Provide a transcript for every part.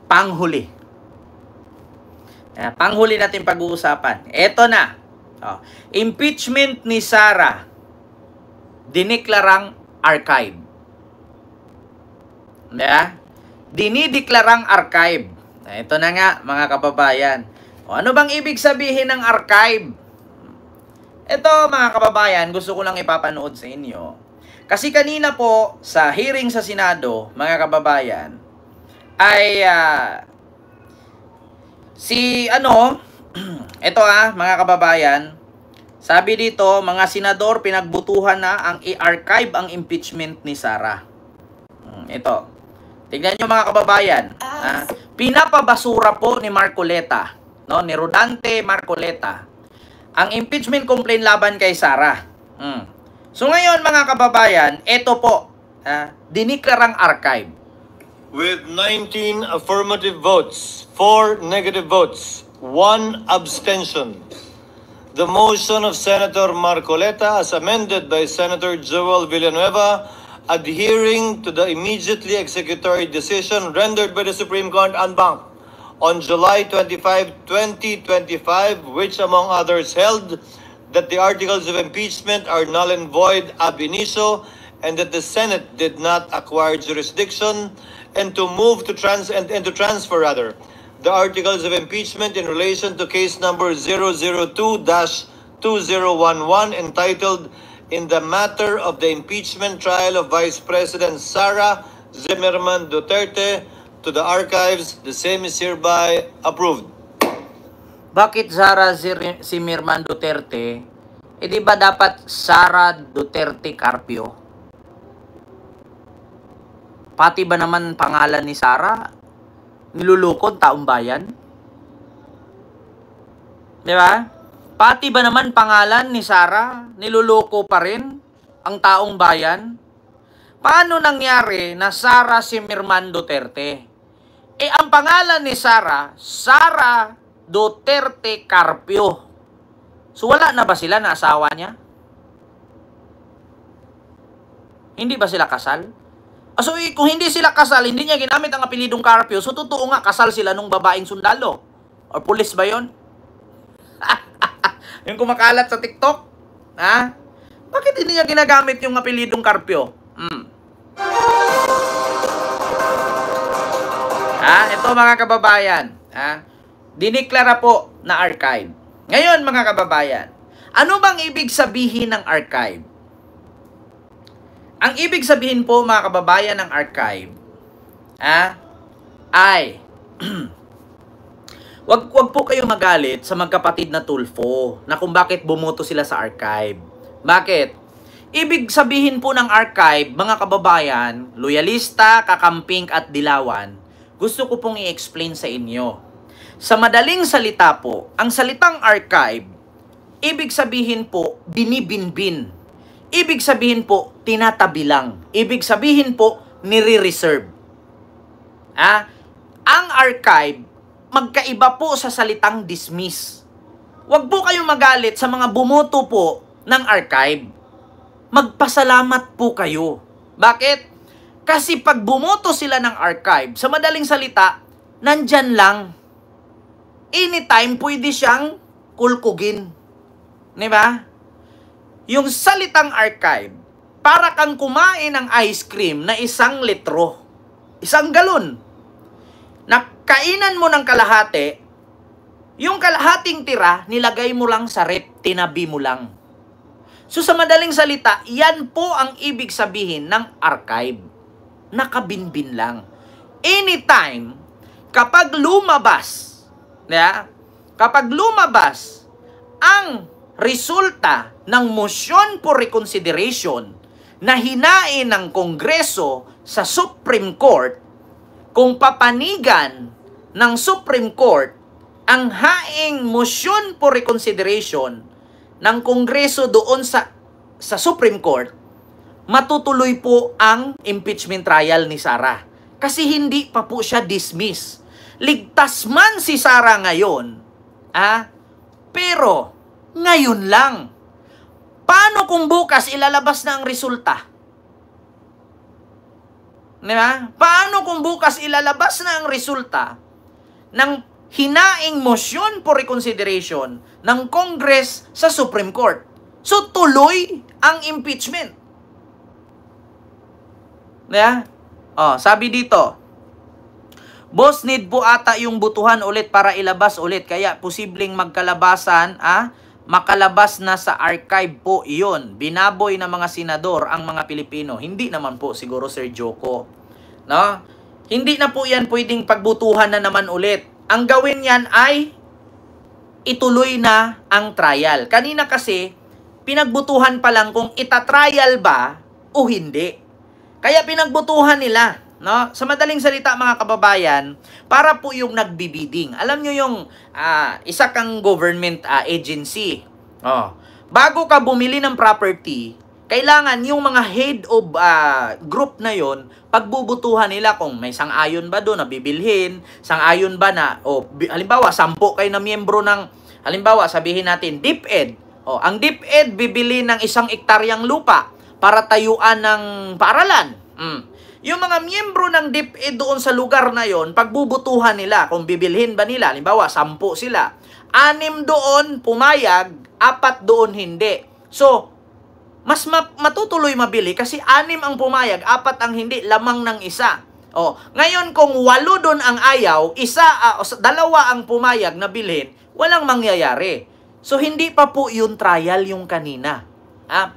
panghuli. Panghuli natin pag-uusapan. Ito na. Impeachment ni Sara, diniklarang archive. Dinideklarang archive. Ito na nga, mga kababayan. Ano bang ibig sabihin ng archive? Ito, mga kababayan, gusto ko lang ipapanood sa inyo. Kasi kanina po, sa hearing sa Senado, mga kababayan, ay ito mga kababayan, sabi dito, mga senador pinagbutuhan na ang i-archive ang impeachment ni Sara. Ito. Tignan nyo mga kababayan. Pinapabasura po ni Marcoleta, ni Rodante Marcoleta, ang impeachment complaint laban kay Sara. So ngayon mga kababayan, ito po, diniklarang archive. With 19 affirmative votes, 4 negative votes, 1 abstention, the motion of Senator Marcoleta as amended by Senator Joel Villanueva adhering to the immediately executory decision rendered by the Supreme Court en banc on July 25, 2025, which among others held that the articles of impeachment are null and void ab initio and that the Senate did not acquire jurisdiction and to transfer the articles of impeachment in relation to case number 002-2011 entitled in the matter of the impeachment trial of Vice President Sara Zimmerman Duterte to the archives. The same is hereby approved. Bakit Sara Zimmerman Duterte? Di ba dapat Sara Duterte Carpio? Pati ba naman pangalan ni Sara nilulukod taong bayan? Di ba? Pati ba naman pangalan ni Sara niluloko pa rin ang taong bayan? Paano nangyari na Sara Zimmerman Duterte? Ang pangalan ni Sara, Sara Duterte Carpio. So wala na ba sila na asawa niya? Hindi ba sila kasal? So kung hindi sila kasal, hindi niya ginamit ang apelidong Carpio, so totoo nga kasal sila nung babaeng sundalo. Or pulis ba yon? Yung kumakalat sa TikTok? Bakit hindi niya ginagamit yung apelidong Carpio? Ito mga kababayan. Diniklara po na archive. Ngayon mga kababayan, ano bang ibig sabihin ng archive? Ang ibig sabihin po mga kababayan ng archive, ay wag po kayo magalit sa magkapatid na Tulfo na kung bakit bumoto sila sa archive. Bakit? Ibig sabihin po ng archive, mga kababayan, loyalista, kakamping at dilawan, gusto ko pong i-explain sa inyo. Sa madaling salita po, ang salitang archive, ibig sabihin po, binibinbin. Ibig sabihin po, tinatabi lang. Ibig sabihin po, nire-reserve. Ang archive, magkaiba po sa salitang dismiss. Huwag po kayong magalit sa mga bumoto po ng archive. Magpasalamat po kayo. Bakit? Kasi pag bumoto sila ng archive, sa madaling salita, nandyan lang. Anytime pwede siyang kulkugin. Diba? Yung salitang archive, para kang kumain ng ice cream na 1 litro, 1 galon. Nakainan mo ng kalahati, yung kalahating tira, nilagay mo lang sa rep, tinabi mo lang. So sa madaling salita, yan po ang ibig sabihin ng archive. Nakabinbin lang. Anytime, kapag lumabas ang resulta ng motion for reconsideration na hinain ng Kongreso sa Supreme Court, kung papanigan ng Supreme Court ang haing motion for reconsideration ng Kongreso doon sa Supreme Court, matutuloy po ang impeachment trial ni Sara. Kasi hindi pa po siya dismiss. Ligtas man si Sara ngayon, pero ngayon lang. Paano kung bukas ilalabas na ang resulta? Di ba? Paano kung bukas ilalabas na ang resulta ng hinaing motion for reconsideration ng Congress sa Supreme Court? So, tuloy ang impeachment. Di ba? Oh, sabi dito, boss, need po ata yung butuhan ulit para ilabas ulit. Kaya posibleng magkalabasan, makalabas na sa archive po iyon. Binaboy ng mga senador ang mga Pilipino. Hindi naman po siguro, Sir Joko. No? Hindi na po yan pwedeng pagbutuhan na naman ulit. Ang gawin yan ay ituloy na ang trial. Kanina kasi, pinagbutuhan pa lang kung itatrial ba o hindi. Kaya pinagbutuhan nila. No? Sa madaling salita mga kababayan, para po yung nagbibiding. Alam nyo yung isa kang government agency. Bago ka bumili ng property, kailangan yung mga head of group na yon, pagbubutuhan nila kung may sang-ayon ba doon na bibilhin, sang-ayon ba na, halimbawa, 10 kayo na miyembro ng, halimbawa, sabihin natin, DepEd. Ang DepEd bibili ng 1 ektaryang lupa para tayuan ng paaralan. Yung mga miyembro ng DepEd doon sa lugar na yon, pagbubutuhan nila kung bibilhin ba nila, halimbawa 10 sila, 6 doon pumayag, 4 doon hindi. So, mas matutuloy mabili kasi 6 ang pumayag, 4 ang hindi, lamang ng isa. Ngayon kung 8 doon ang ayaw, 2 ang pumayag na bilhin, walang mangyayari. So, hindi pa po yung trial yung kanina.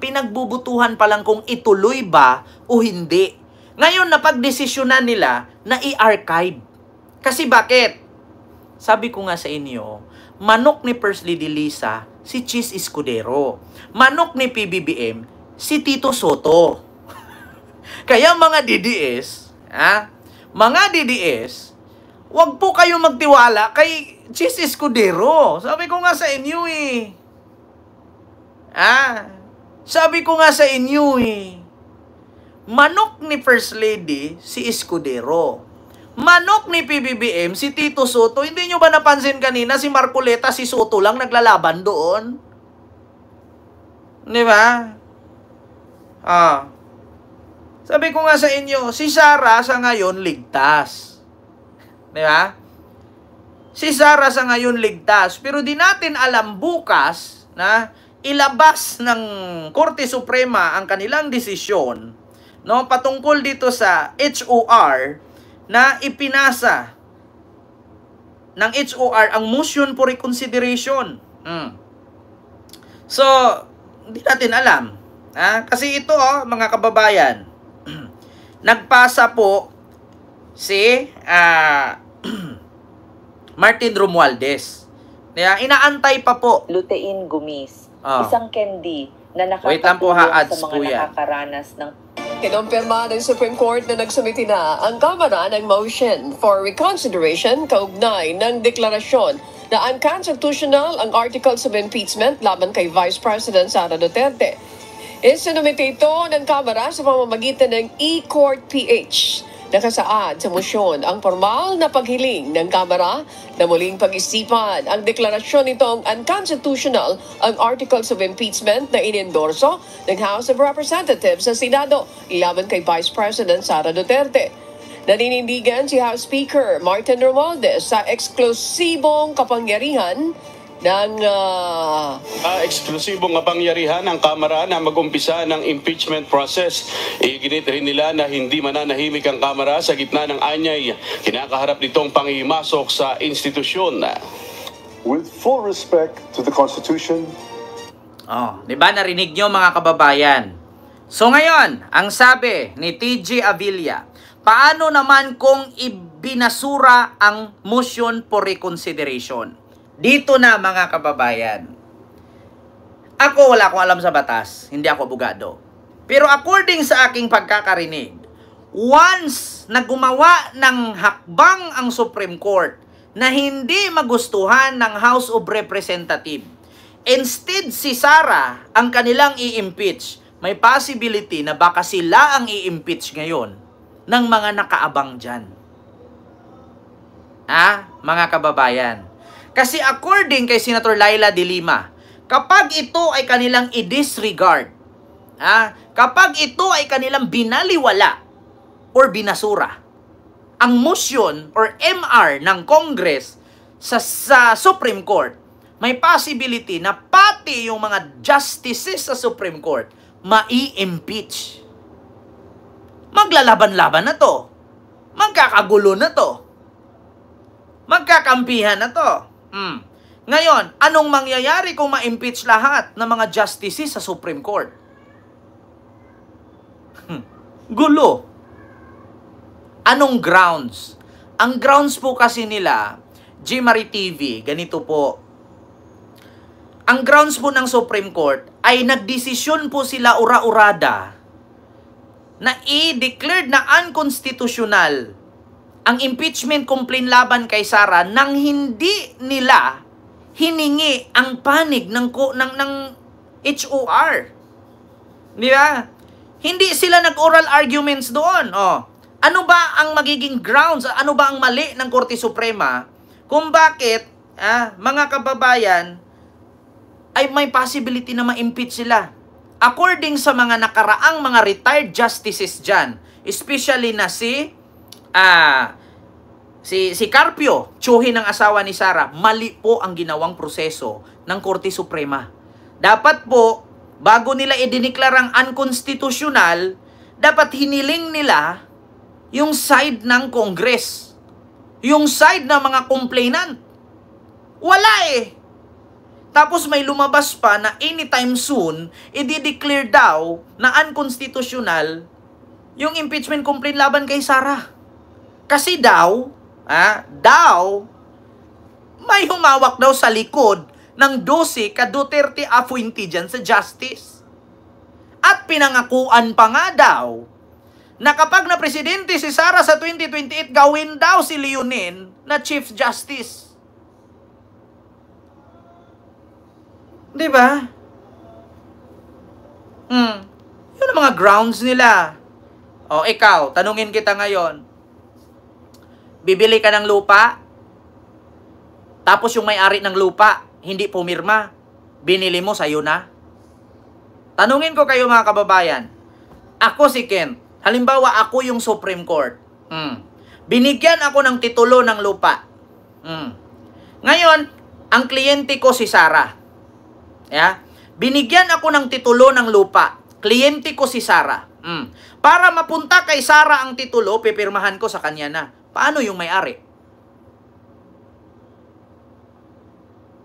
Pinagbubutuhan pa lang kung ituloy ba o hindi. Ngayon, napagdesisyonan nila na i-archive. Kasi bakit? Sabi ko nga sa inyo, manok ni First Lady Lisa, si Chis Escudero. Manok ni PBBM, si Tito Soto. Kaya mga DDS, wag po kayo magtiwala kay Chis Escudero. Sabi ko nga sa inyo Sabi ko nga sa inyo manok ni First Lady, si Escudero. Manok ni PBBM, si Tito Soto. Hindi nyo ba napansin kanina si Marcoleta, si Soto lang naglalaban doon? Di ba? Sabi ko nga sa inyo, si Sara sa ngayon ligtas. Di ba? Si Sara sa ngayon ligtas. Pero di natin alam bukas na ilabas ng Korte Suprema ang kanilang desisyon, no, patungkol dito sa HOR na ipinasa ng HOR ang motion for reconsideration. So, hindi natin alam. Kasi ito, mga kababayan, nagpasa po si Martin Romualdez. Inaantay pa po. Lutein Gumis, isang candy na Wait lang po, nakakatulong ads sa po mga yan. nakakaranas ng Kinumpirma ng Supreme Court na nagsumiti na ang Kamara ng motion for reconsideration kaugnay ng deklarasyon na unconstitutional ang articles of impeachment laban kay Vice President Sara Duterte. Isinumiti ito ng Kamara sa pamamagitan ng e-Court PH. Nakasaad sa motion ang formal na paghiling ng Kamara na muling pag-isipan ang deklarasyon nitong unconstitutional ang articles of impeachment na inendorso ng House of Representatives sa Senado laban kay Vice President Sara Duterte. Naninindigan si House Speaker Martin Romualdez sa eksklusibong kapangyarihan ng eksklusibong kapangyarihan ng Kamara na mag-umpisa ng impeachment process. Iginit rin nila na hindi mananahimik ang Kamara sa gitna ng anyay kinakaharap nitong panghihimasok sa institusyon. With full respect to the Constitution. Di ba narinig nyo mga kababayan? So ngayon, ang sabi ni TG Avilla, paano naman kung ibinasura ang motion for reconsideration? Dito na mga kababayan. Ako wala akong alam sa batas. Hindi ako abogado. Pero according sa aking pagkakarinig, once na gumawa ng hakbang ang Supreme Court na hindi magustuhan ng House of Representatives, instead si Sara ang kanilang i-impeach, may possibility na baka sila ang i-impeach ngayon ng mga nakaabang dyan. Mga kababayan. Kasi according kay Senator Laila de Lima, kapag ito ay kanilang i-disregard, kapag ito ay kanilang binaliwala, or binasura. Ang motion or MR ng Congress sa Supreme Court, may possibility na pati yung mga justices sa Supreme Court mai-impeach. Maglalaban-laban na to. Magkakagulo na to. Magkakampihan na to. Ngayon, anong mangyayari kung ma-impeach lahat ng mga justices sa Supreme Court? Gulo. Anong grounds? Ang grounds po kasi nila, G-Marie TV, ganito po. Ang grounds po ng Supreme Court ay nagdesisyon po sila ura-urada na i-declared na unconstitutional ang impeachment complaint laban kay Sara nang hindi nila hiningi ang panig ng HOR. Di ba? Hindi sila nag-oral arguments doon. Ano ba ang magiging grounds? Ano ba ang mali ng Korte Suprema kung bakit mga kababayan ay may possibility na ma-impeach sila? According sa mga nakaraang mga retired justices dyan, especially na si Carpio, tsuhin ng asawa ni Sara, mali po ang ginawang proseso ng Korte Suprema. Dapat po, bago nila idineklarang unconstitutional, dapat hiniling nila yung side ng Congress. Yung side ng mga complainant. Wala eh. Tapos may lumabas pa na anytime soon, i-declare daw na unconstitutional yung impeachment complaint laban kay Sara. Kasi daw, may humawak daw sa likod ng 12 ka Duterte appointee dyan sa justice. At pinangakuan pa nga daw na kapag na presidente si Sara sa 2028, gawin daw si Leonen na Chief Justice. Di ba? Yun ang mga grounds nila. Ikaw, tanungin kita ngayon. Bibili ka ng lupa, tapos yung may-ari ng lupa, hindi pumirma, binili mo, sa'yo na. Tanungin ko kayo mga kababayan. Ako si Kent. Halimbawa, ako yung Supreme Court. Binigyan ako ng titulo ng lupa. Ngayon, ang kliyente ko si Sara. Binigyan ako ng titulo ng lupa. Kliyente ko si Sara. Para mapunta kay Sara ang titulo, pipirmahan ko sa kanya na. Paano yung may-ari?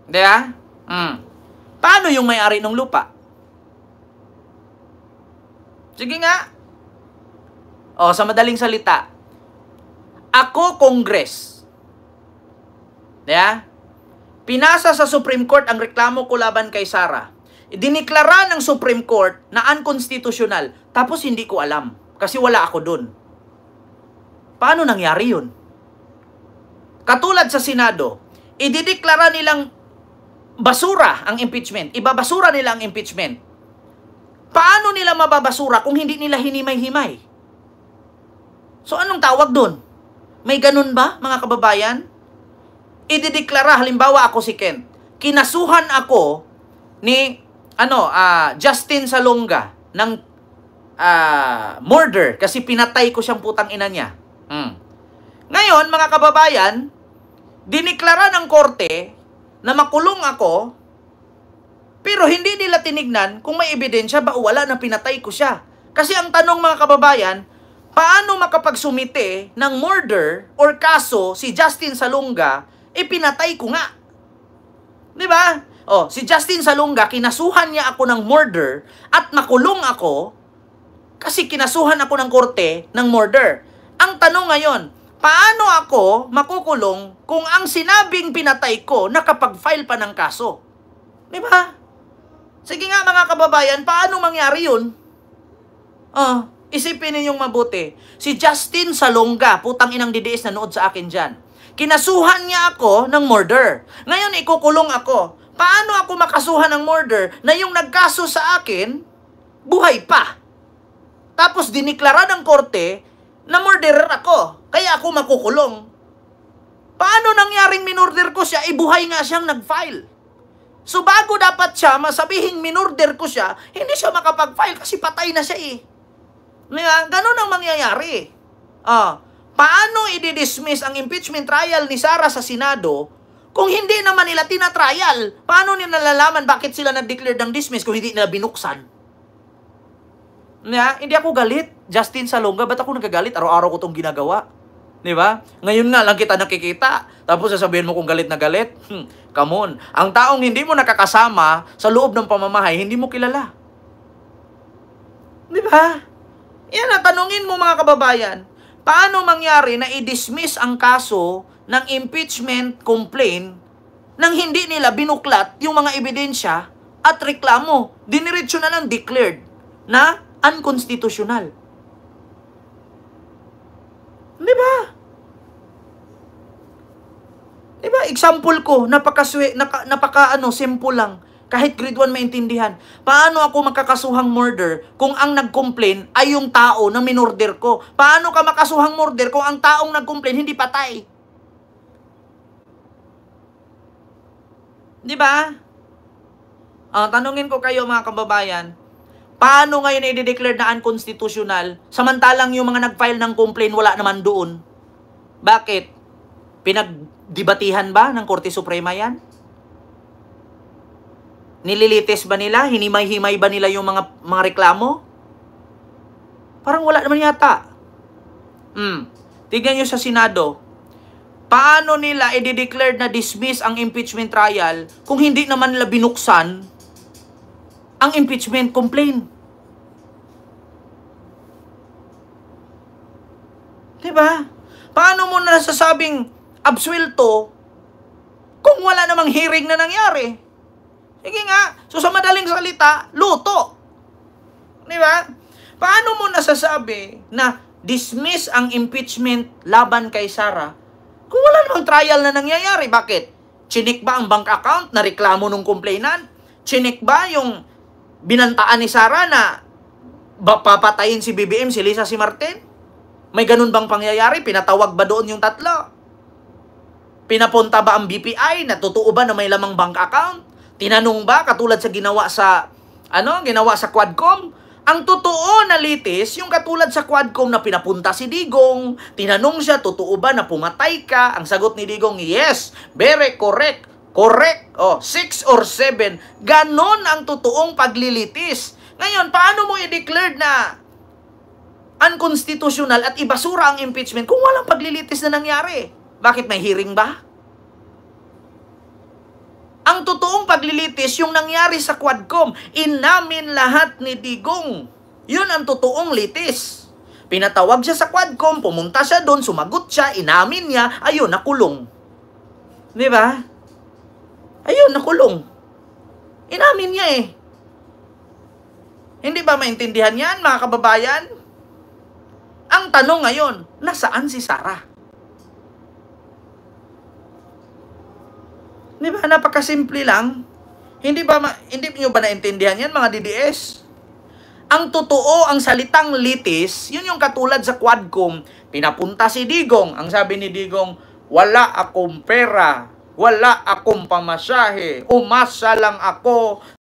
Diba? Paano yung may-ari ng lupa? Sige nga. Sa madaling salita, ako Congress. Diba? Pinasa sa Supreme Court ang reklamo ko laban kay Sara. Diniklara ng Supreme Court na unconstitutional. Tapos hindi ko alam. Kasi wala ako dun. Paano nangyari yun? Katulad sa Senado, idideklara nilang basura ang impeachment. Ibabasura nila ang impeachment. Paano nila mababasura kung hindi nila hinimay-himay? So anong tawag dun? May ganun ba, mga kababayan? Idideklara, halimbawa ako si Kent. Kinasuhan ako ni Justin Salonga ng murder kasi pinatay ko siyang putang ina niya. Ngayon, mga kababayan, diniklara ng korte na makulong ako, pero hindi nila tinignan kung may ebidensya ba o wala na pinatay ko siya. Kasi ang tanong, mga kababayan, paano makapagsumite ng murder or kaso si Justin Salonga, pinatay ko nga. Di ba? Si Justin Salonga, kinasuhan niya ako ng murder at nakulong ako kasi kinasuhan ako ng korte ng murder. Ang tanong ngayon, paano ako makukulong kung ang sinabing pinatay ko nakapag-file pa ng kaso? Di ba? Sige nga mga kababayan, paano mangyari yun? Isipin ninyong mabuti. Si Justin Salonga, putang inang DDS na nood sa akin dyan. Kinasuhan niya ako ng murder. Ngayon ikukulong ako. Paano ako makasuhan ng murder na yung nagkaso sa akin, buhay pa? Tapos diniklara ng korte na murderer ako. Kaya ako makukulong. Paano nangyaring minurder ko siya? Buhay nga siyang nag-file. So bago dapat siya masabihing minurder ko siya, hindi siya makapag-file kasi patay na siya eh. Ganun ang mangyayari. Paano i-dismiss ang impeachment trial ni Sara sa Senado kung hindi naman nila tina-trial? Paano nila nalalaman bakit sila nag-declare ng dismiss kung hindi nila binuksan? Hindi ako galit. Justin Salonga, ba't ako nagagalit? Araw-araw ko itong ginagawa. Di ba? Ngayon nga lang kita nakikita. Tapos sasabihin mo kung galit na galit. Come on. Ang taong hindi mo nakakasama sa loob ng pamamahay, hindi mo kilala. Di ba? Yan ang tanungin mo mga kababayan. Paano mangyari na i-dismiss ang kaso ng impeachment complaint nang hindi nila binuklat yung mga ebidensya at reklamo? Diniretso na lang declared na unconstitutional. Di ba? Di ba? Example ko, simple lang. Kahit grade 1 maintindihan. Paano ako makakasuhang murder kung ang nag-complain ay yung tao na minorder ko? Paano ka makasuhang murder kung ang taong nag-complain hindi patay? Di ba? Tanungin ko kayo mga kababayan, paano ngayon i-declare na unconstitutional samantalang yung mga nag-file ng complaint wala naman doon? Bakit? Pinagdibatihan ba ng Korte Suprema yan? Nililitis ba nila? Hinimay-himay ba nila yung mga reklamo? Parang wala naman yata. Tignan nyo sa Senado. Paano nila i-declare na dismiss ang impeachment trial kung hindi naman nila binuksan ang impeachment complaint? Diba? Paano mo nasasabing absuelto kung wala namang hearing na nangyari? Sige nga. So sa madaling salita, luto. Diba? Paano mo nasasabi na dismiss ang impeachment laban kay Sara kung wala namang trial na nangyayari? Bakit? Chinik ba ang bank account na reklamo ng complainant? Chinik ba yung binantaan ni Sara na papatayin si BBM, si Lisa, si Martin? May ganun bang pangyayari? Pinatawag ba doon yung tatlo? Pinapunta ba ang BPI na totoo ba na may lamang bank account? Tinanong ba katulad sa ginawa sa Quadcom? Ang totoo na litis, yung katulad sa Quadcom na pinapunta si Digong, tinanong siya, totoo ba na pumatay ka? Ang sagot ni Digong, yes, very correct. Correct. 6 or 7. Ganon ang totoong paglilitis. Ngayon, paano mo i-declare na unconstitutional at ibasura ang impeachment kung walang paglilitis na nangyari? Bakit may hearing ba? Ang totoong paglilitis, yung nangyari sa Quadcom, inamin lahat ni Digong. Yun ang totoong litis. Pinatawag siya sa Quadcom, pumunta siya doon, sumagot siya, inamin niya, ayun, nakulong. Di ba? Ayun, nakulong. Inamin niya eh. Hindi ba maintindihan yan, mga kababayan? Ang tanong ngayon, nasaan si Sara? Di ba? Napakasimple lang. Hindi nyo ba naintindihan yan, mga DDS? Ang totoo, ang salitang litis, yun yung katulad sa Quadcom. Pinapunta si Digong. Ang sabi ni Digong, wala akong pera, wala akong pamasahe, umasa lang ako